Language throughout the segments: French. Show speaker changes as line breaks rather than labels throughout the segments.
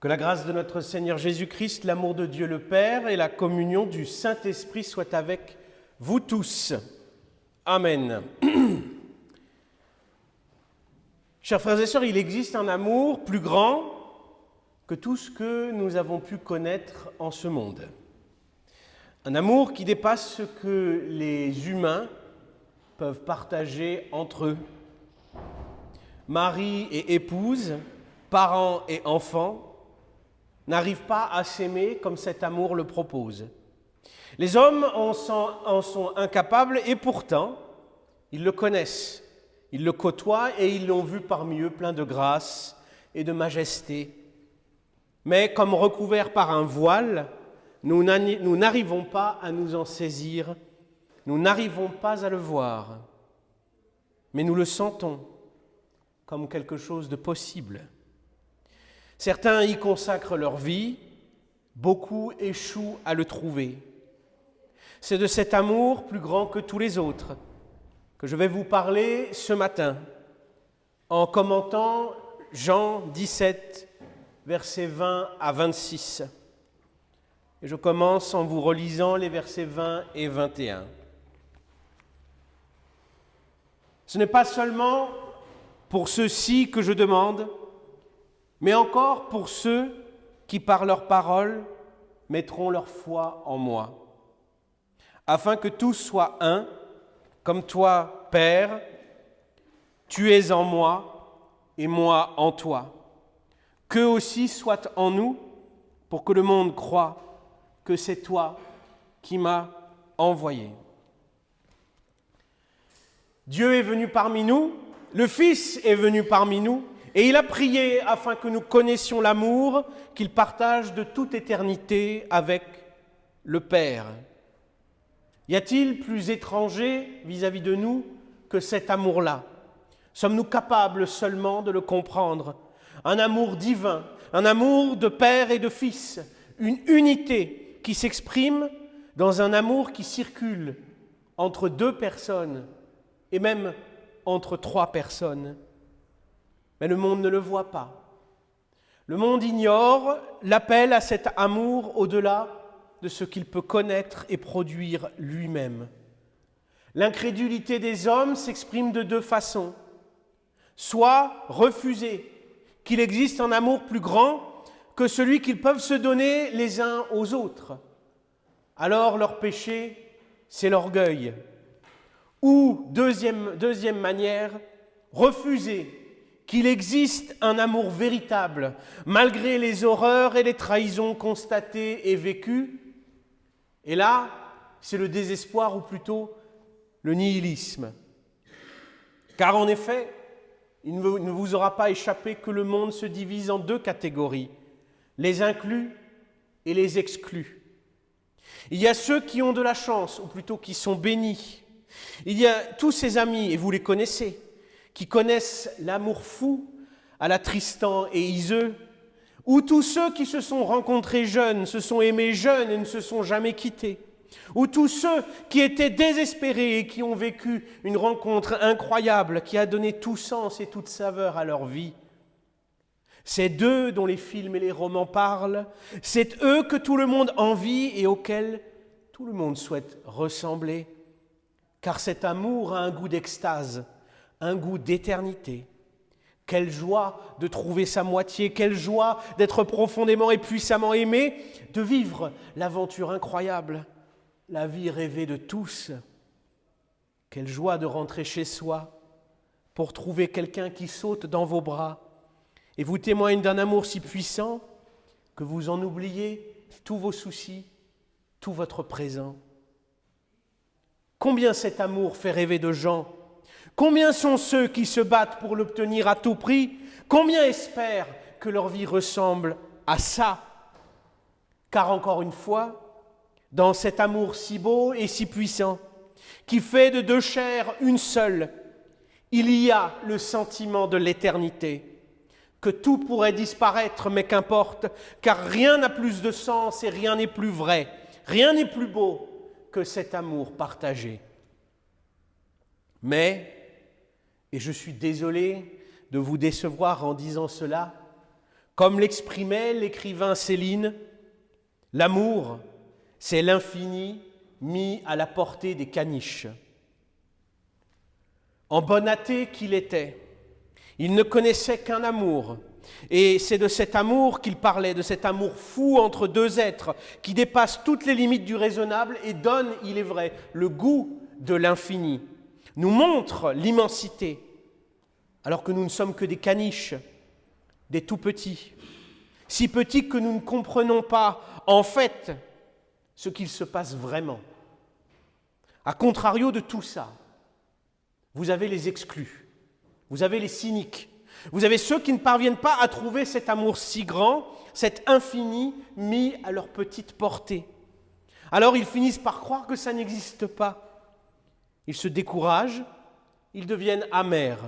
Que la grâce de notre Seigneur Jésus-Christ, l'amour de Dieu le Père et la communion du Saint-Esprit soient avec vous tous. Amen. Chers frères et sœurs, il existe un amour plus grand que tout ce que nous avons pu connaître en ce monde. Un amour qui dépasse ce que les humains peuvent partager entre eux. Mari et épouse, parents et enfants, n'arrivent pas à s'aimer comme cet amour le propose. Les hommes en sont incapables et pourtant, ils le connaissent, ils le côtoient et ils l'ont vu parmi eux plein de grâce et de majesté. Mais comme recouverts par un voile, nous n'arrivons pas à nous en saisir, nous n'arrivons pas à le voir, mais nous le sentons comme quelque chose de possible. Certains y consacrent leur vie, beaucoup échouent à le trouver. C'est de cet amour plus grand que tous les autres que je vais vous parler ce matin en commentant Jean 17, versets 20 à 26. Et je commence en vous relisant les versets 20 et 21. Ce n'est pas seulement pour ceux-ci que je demande, mais encore pour ceux qui, par leurs paroles, mettront leur foi en moi, afin que tous soient un, comme toi, Père, tu es en moi et moi en toi. Qu'eux aussi soient en nous, pour que le monde croie que c'est toi qui m'as envoyé. Dieu est venu parmi nous, le Fils est venu parmi nous, et il a prié afin que nous connaissions l'amour qu'il partage de toute éternité avec le Père. Y a-t-il plus étranger vis-à-vis de nous que cet amour-là? Sommes-nous capables seulement de le comprendre? Un amour divin, un amour de Père et de Fils, une unité qui s'exprime dans un amour qui circule entre deux personnes et même entre trois personnes. Mais le monde ne le voit pas. Le monde ignore l'appel à cet amour au-delà de ce qu'il peut connaître et produire lui-même. L'incrédulité des hommes s'exprime de deux façons. Soit refuser qu'il existe un amour plus grand que celui qu'ils peuvent se donner les uns aux autres. Alors leur péché, c'est l'orgueil. Ou, deuxième manière, refuser qu'il existe un amour véritable, malgré les horreurs et les trahisons constatées et vécues. Et là, c'est le désespoir ou plutôt le nihilisme. Car en effet, il ne vous aura pas échappé que le monde se divise en deux catégories, les inclus et les exclus. Il y a ceux qui ont de la chance, ou plutôt qui sont bénis. Il y a tous ces amis, et vous les connaissez, qui connaissent l'amour fou à la Tristan et Iseux, ou tous ceux qui se sont rencontrés jeunes, se sont aimés jeunes et ne se sont jamais quittés, ou tous ceux qui étaient désespérés et qui ont vécu une rencontre incroyable qui a donné tout sens et toute saveur à leur vie. C'est d'eux dont les films et les romans parlent, c'est eux que tout le monde envie et auxquels tout le monde souhaite ressembler, car cet amour a un goût d'extase, un goût d'éternité. Quelle joie de trouver sa moitié, quelle joie d'être profondément et puissamment aimé, de vivre l'aventure incroyable, la vie rêvée de tous. Quelle joie de rentrer chez soi pour trouver quelqu'un qui saute dans vos bras et vous témoigne d'un amour si puissant que vous en oubliez tous vos soucis, tout votre présent. Combien cet amour fait rêver de gens? Combien sont ceux qui se battent pour l'obtenir à tout prix? Combien espèrent que leur vie ressemble à ça? Car encore une fois, dans cet amour si beau et si puissant, qui fait de deux chairs une seule, il y a le sentiment de l'éternité, que tout pourrait disparaître, mais qu'importe, car rien n'a plus de sens et rien n'est plus vrai, rien n'est plus beau que cet amour partagé. Mais, et je suis désolé de vous décevoir en disant cela, Comme l'exprimait l'écrivain Céline, l'amour, c'est l'infini mis à la portée des caniches. En bon athée qu'il était, il ne connaissait qu'un amour, et c'est de cet amour qu'il parlait, de cet amour fou entre deux êtres qui dépasse toutes les limites du raisonnable et donne, il est vrai, le goût de l'infini, nous montre l'immensité, alors que nous ne sommes que des caniches, des tout-petits, si petits que nous ne comprenons pas, en fait, ce qu'il se passe vraiment. A contrario de tout ça, vous avez les exclus, vous avez les cyniques, vous avez ceux qui ne parviennent pas à trouver cet amour si grand, cet infini mis à leur petite portée. Alors ils finissent par croire que ça n'existe pas. Ils se découragent, ils deviennent amers.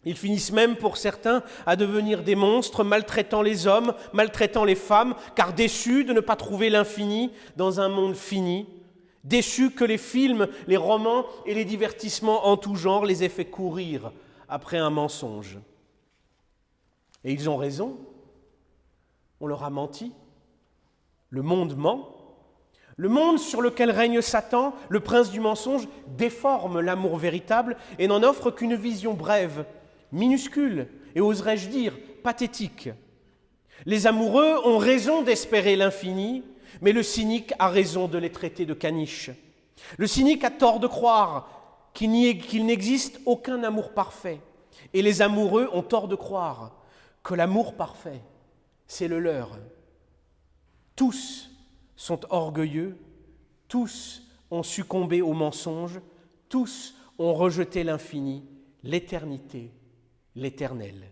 Ils finissent même, pour certains, à devenir des monstres, maltraitant les hommes, maltraitant les femmes, car déçus de ne pas trouver l'infini dans un monde fini, déçus que les films, les romans et les divertissements en tout genre les aient fait courir après un mensonge. Et ils ont raison, on leur a menti, le monde ment, le monde sur lequel règne Satan, le prince du mensonge, déforme l'amour véritable et n'en offre qu'une vision brève, minuscule et, oserais-je dire, pathétique. Les amoureux ont raison d'espérer l'infini, mais le cynique a raison de les traiter de caniches. Le cynique a tort de croire qu'il n'existe aucun amour parfait, et les amoureux ont tort de croire que l'amour parfait, c'est le leur. Tous sont orgueilleux, tous ont succombé au mensonge, tous ont rejeté l'infini, l'éternité, l'éternel.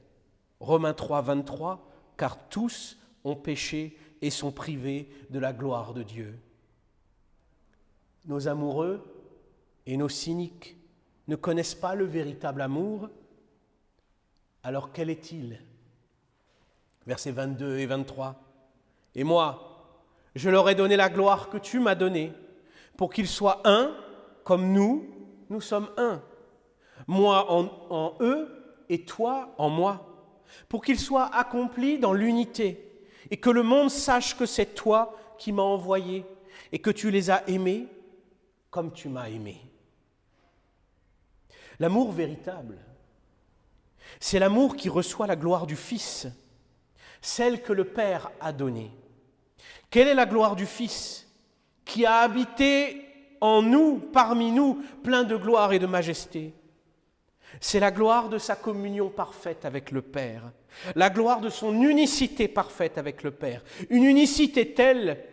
Romains 3, 23, car tous ont péché et sont privés de la gloire de Dieu. Nos amoureux et nos cyniques ne connaissent pas le véritable amour, alors quel est-il ? Versets 22 et 23. Et moi, je leur ai donné la gloire que tu m'as donnée, pour qu'ils soient un, comme nous sommes un. Moi en eux et toi en moi, pour qu'ils soient accomplis dans l'unité, et que le monde sache que c'est toi qui m'as envoyé, et que tu les as aimés comme tu m'as aimé. L'amour véritable, c'est l'amour qui reçoit la gloire du Fils, celle que le Père a donnée. Quelle est la gloire du Fils qui a habité en nous, parmi nous, plein de gloire et de majesté? C'est la gloire de sa communion parfaite avec le Père, la gloire de son unicité parfaite avec le Père, une unicité telle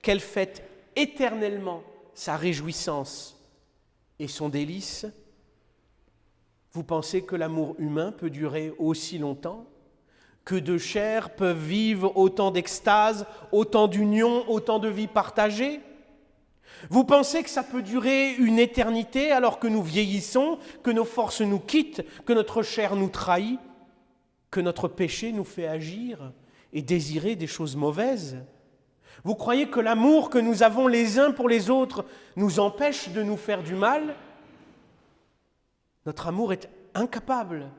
qu'elle fait éternellement sa réjouissance et son délice. Vous pensez que l'amour humain peut durer aussi longtemps? Que deux chairs peuvent vivre autant d'extase, autant d'union, autant de vie partagée? Vous pensez que ça peut durer une éternité alors que nous vieillissons, que nos forces nous quittent, que notre chair nous trahit, que notre péché nous fait agir et désirer des choses mauvaises? Vous croyez que l'amour que nous avons les uns pour les autres nous empêche de nous faire du mal? Notre amour est incapable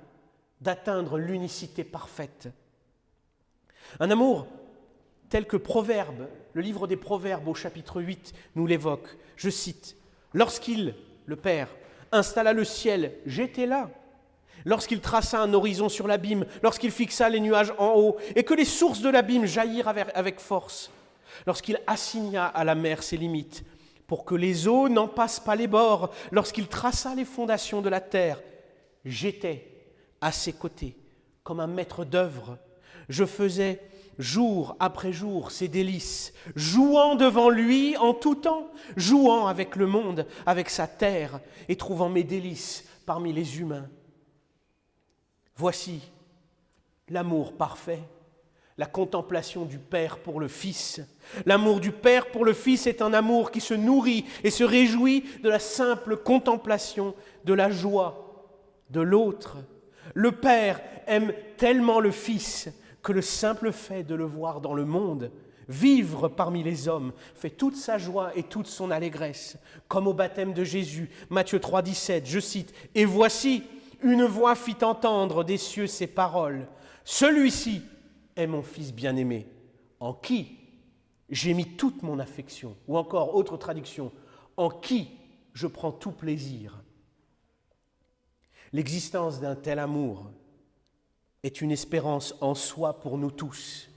d'atteindre l'unicité parfaite. Un amour tel que Proverbes, le livre des Proverbes au chapitre 8 nous l'évoque. Je cite, « Lorsqu'il, le Père, installa le ciel, j'étais là. Lorsqu'il traça un horizon sur l'abîme, lorsqu'il fixa les nuages en haut, et que les sources de l'abîme jaillirent avec force, lorsqu'il assigna à la mer ses limites, pour que les eaux n'en passent pas les bords, lorsqu'il traça les fondations de la terre, j'étais à ses côtés, comme un maître d'œuvre. Je faisais jour après jour ses délices, jouant devant lui en tout temps, jouant avec le monde, avec sa terre, et trouvant mes délices parmi les humains. Voici l'amour parfait, la contemplation du Père pour le Fils. L'amour du Père pour le Fils est un amour qui se nourrit et se réjouit de la simple contemplation de la joie de l'autre. Le Père aime tellement le Fils que le simple fait de le voir dans le monde, vivre parmi les hommes, fait toute sa joie et toute son allégresse. Comme au baptême de Jésus, Matthieu 3, 17, je cite, « Et voici, une voix fit entendre des cieux ces paroles. Celui-ci est mon Fils bien-aimé, en qui j'ai mis toute mon affection. Ou encore, autre traduction, en qui je prends tout plaisir. L'existence d'un tel amour est une espérance en soi pour nous tous,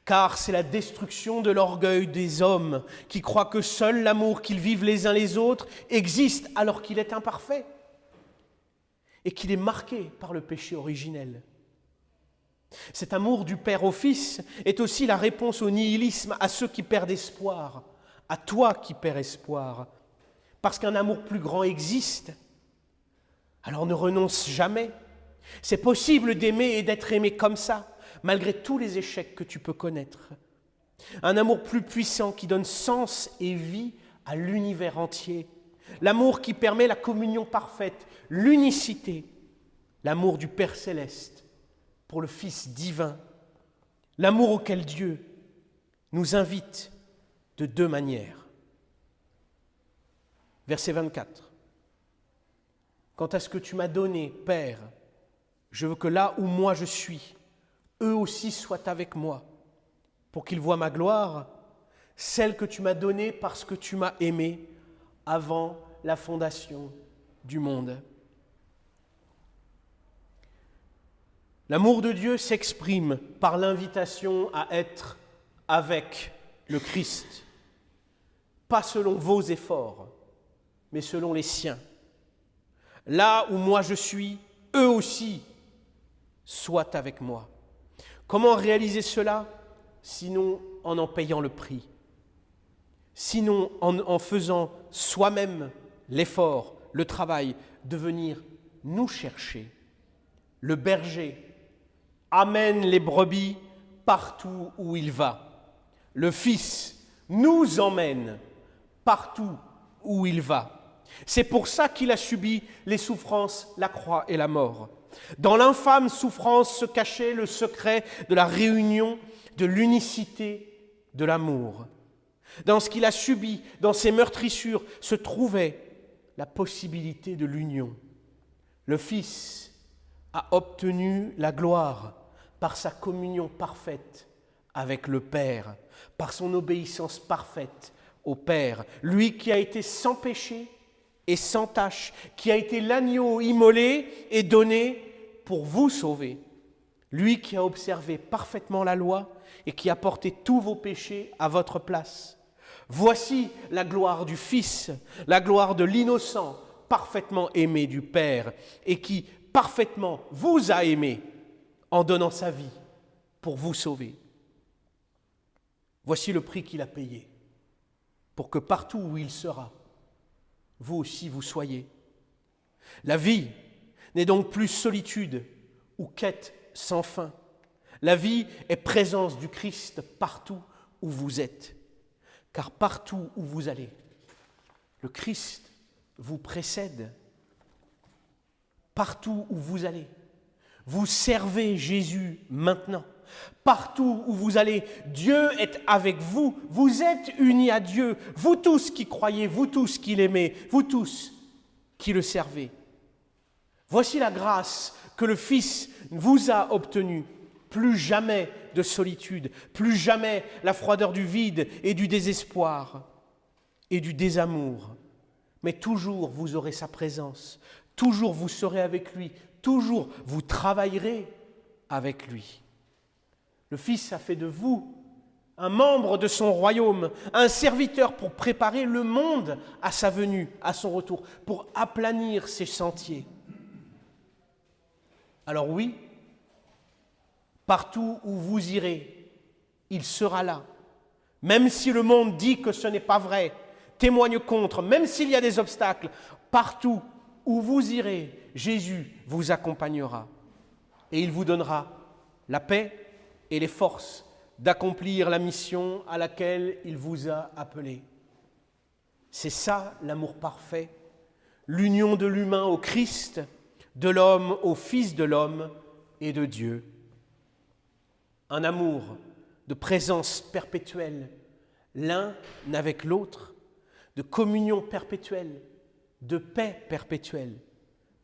car c'est la destruction de l'orgueil des hommes qui croient que seul l'amour qu'ils vivent les uns les autres existe alors qu'il est imparfait et qu'il est marqué par le péché originel. Cet amour du Père au Fils est aussi la réponse au nihilisme, à ceux qui perdent espoir, à toi qui perds espoir, parce qu'un amour plus grand existe. Alors ne renonce jamais. C'est possible d'aimer et d'être aimé comme ça, malgré tous les échecs que tu peux connaître. Un amour plus puissant qui donne sens et vie à l'univers entier. L'amour qui permet la communion parfaite, l'unicité. L'amour du Père céleste pour le Fils divin. L'amour auquel Dieu nous invite de deux manières. Verset 24. Quant à ce que tu m'as donné, Père, je veux que là où moi je suis, eux aussi soient avec moi, pour qu'ils voient ma gloire, celle que tu m'as donnée parce que tu m'as aimé avant la fondation du monde. L'amour de Dieu s'exprime par l'invitation à être avec le Christ, pas selon vos efforts, mais selon les siens. Là où moi je suis, eux aussi soient avec moi. Comment réaliser cela? Sinon en payant le prix, sinon en faisant soi-même l'effort, le travail de venir nous chercher. Le berger amène les brebis partout où il va. Le Fils nous emmène partout où il va. C'est pour ça qu'il a subi les souffrances, la croix et la mort. Dans l'infâme souffrance se cachait le secret de la réunion, de l'unicité, de l'amour. Dans ce qu'il a subi, dans ses meurtrissures, se trouvait la possibilité de l'union. Le Fils a obtenu la gloire par sa communion parfaite avec le Père, par son obéissance parfaite au Père. Lui qui a été sans péché et sans tache, qui a été l'agneau immolé et donné pour vous sauver. Lui qui a observé parfaitement la loi et qui a porté tous vos péchés à votre place. Voici la gloire du Fils, la gloire de l'innocent, parfaitement aimé du Père et qui parfaitement vous a aimé en donnant sa vie pour vous sauver. Voici le prix qu'il a payé pour que partout où il sera, vous aussi vous soyez. La vie n'est donc plus solitude ou quête sans fin. La vie est présence du Christ partout où vous êtes. Car partout où vous allez, le Christ vous précède. Partout où vous allez, vous servez Jésus maintenant. Partout où vous allez, Dieu est avec vous. Vous êtes unis à Dieu. Vous tous qui croyez, vous tous qui l'aimez, vous tous qui le servez. Voici la grâce que le Fils vous a obtenue. Plus jamais de solitude, plus jamais la froideur du vide et du désespoir et du désamour. Mais toujours vous aurez sa présence, toujours vous serez avec lui, toujours vous travaillerez avec lui. Le Fils a fait de vous un membre de son royaume, un serviteur pour préparer le monde à sa venue, à son retour, pour aplanir ses sentiers. Alors oui, partout où vous irez, il sera là. Même si le monde dit que ce n'est pas vrai, témoigne contre, même s'il y a des obstacles, partout où vous irez, Jésus vous accompagnera. Et il vous donnera la paix et les forces d'accomplir la mission à laquelle il vous a appelé. C'est ça l'amour parfait, l'union de l'humain au Christ, de l'homme au Fils de l'homme et de Dieu. Un amour de présence perpétuelle, l'un avec l'autre, de communion perpétuelle, de paix perpétuelle,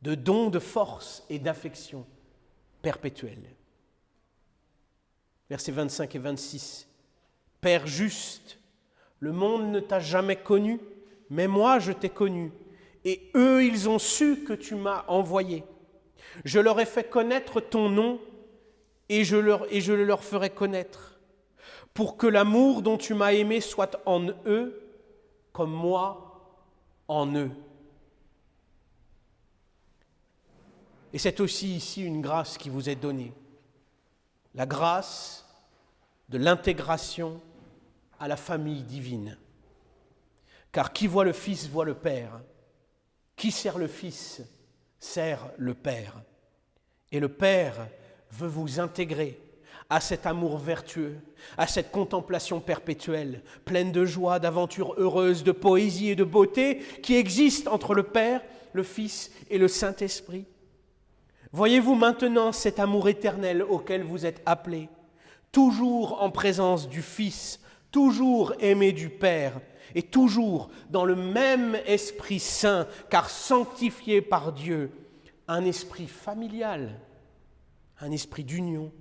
de don de force et d'affection perpétuelle. Versets 25 et 26. Père juste, le monde ne t'a jamais connu, mais moi je t'ai connu, et eux ils ont su que tu m'as envoyé. Je leur ai fait connaître ton nom, et je le leur ferai connaître, pour que l'amour dont tu m'as aimé soit en eux, comme moi en eux. Et c'est aussi ici une grâce qui vous est donnée, la grâce de l'intégration à la famille divine. Car qui voit le Fils voit le Père. Qui sert le Fils sert le Père. Et le Père veut vous intégrer à cet amour vertueux, à cette contemplation perpétuelle, pleine de joie, d'aventures heureuses, de poésie et de beauté qui existe entre le Père, le Fils et le Saint-Esprit. Voyez-vous maintenant cet amour éternel auquel vous êtes appelés, toujours en présence du Fils, toujours aimé du Père, et toujours dans le même Esprit Saint, car sanctifié par Dieu, un esprit familial, un esprit d'union,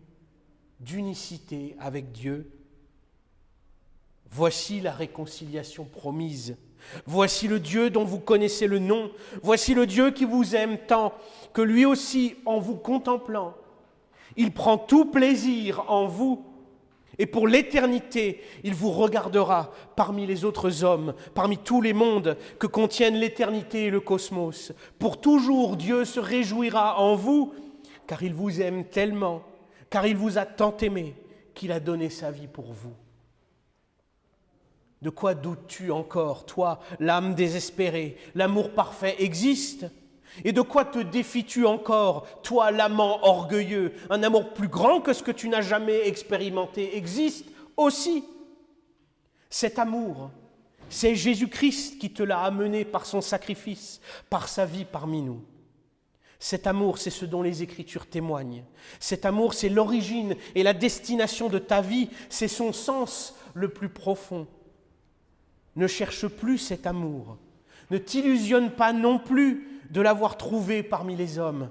d'unicité avec Dieu. Voici la réconciliation promise. Voici le Dieu dont vous connaissez le nom. Voici le Dieu qui vous aime tant que lui aussi, en vous contemplant, il prend tout plaisir en vous. Et pour l'éternité, il vous regardera parmi les autres hommes, parmi tous les mondes que contiennent l'éternité et le cosmos. Pour toujours, Dieu se réjouira en vous, car il vous aime tellement, car il vous a tant aimé, qu'il a donné sa vie pour vous. De quoi doutes-tu encore, toi, l'âme désespérée? L'amour parfait existe. Et de quoi te défies-tu encore, toi, l'amant orgueilleux? Un amour plus grand que ce que tu n'as jamais expérimenté existe aussi. Cet amour, c'est Jésus-Christ qui te l'a amené par son sacrifice, par sa vie parmi nous. Cet amour, c'est ce dont les Écritures témoignent. Cet amour, c'est l'origine et la destination de ta vie, c'est son sens le plus profond. Ne cherche plus cet amour. Ne t'illusionne pas non plus de l'avoir trouvé parmi les hommes.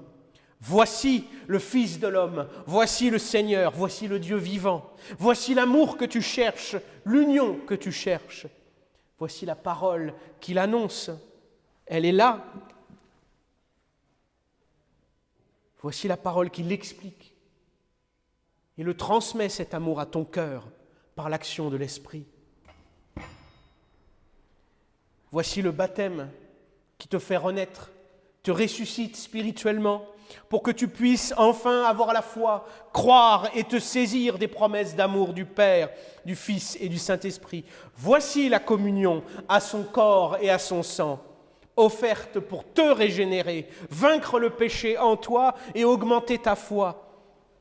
Voici le Fils de l'homme, voici le Seigneur, voici le Dieu vivant. Voici l'amour que tu cherches, l'union que tu cherches. Voici la parole qu'il annonce. Elle est là. Voici la parole qui l'explique. Il le transmet cet amour à ton cœur par l'action de l'Esprit. Voici le baptême qui te fait renaître, te ressuscite spirituellement pour que tu puisses enfin avoir la foi, croire et te saisir des promesses d'amour du Père, du Fils et du Saint-Esprit. Voici la communion à son corps et à son sang, offerte pour te régénérer, vaincre le péché en toi et augmenter ta foi,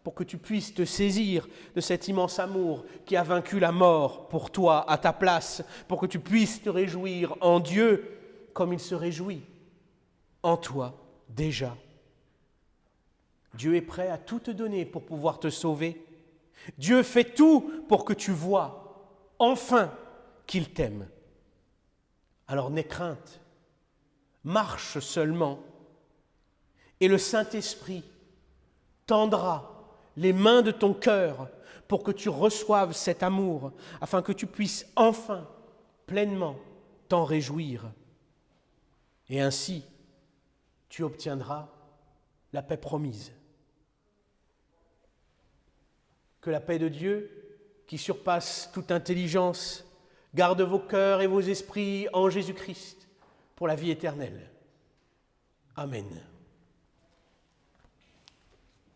pour que tu puisses te saisir de cet immense amour qui a vaincu la mort pour toi à ta place, pour que tu puisses te réjouir en Dieu comme il se réjouit en toi déjà. Dieu est prêt à tout te donner pour pouvoir te sauver. Dieu fait tout pour que tu vois enfin qu'il t'aime. Alors n'aie crainte, marche seulement, et le Saint-Esprit tendra les mains de ton cœur pour que tu reçoives cet amour, afin que tu puisses enfin pleinement t'en réjouir. Et ainsi, tu obtiendras la paix promise. Que la paix de Dieu, qui surpasse toute intelligence, garde vos cœurs et vos esprits en Jésus-Christ pour la vie éternelle. Amen.